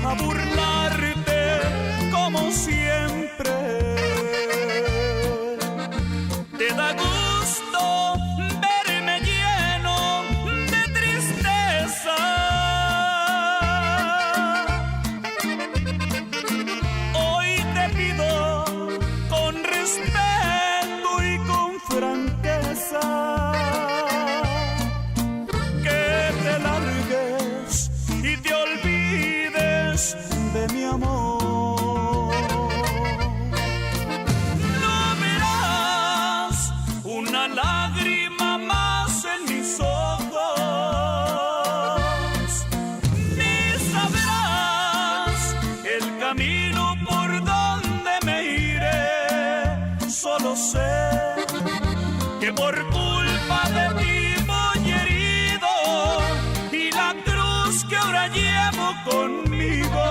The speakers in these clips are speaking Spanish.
a burlarte como siempre. Te da gusto verme lleno de tristeza. Hoy te pido con respeto y con franqueza que te largues y te olvides de mi amor. No verás una lágrima más en mis ojos, ni sabrás el camino por donde me iré. Solo sé que por culpa de ti voy herido y la cruz que ahora llevo conmigo,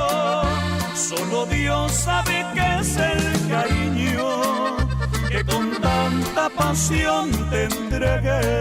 solo Dios sabe qué es el cariño que con tanta pasión te entregué.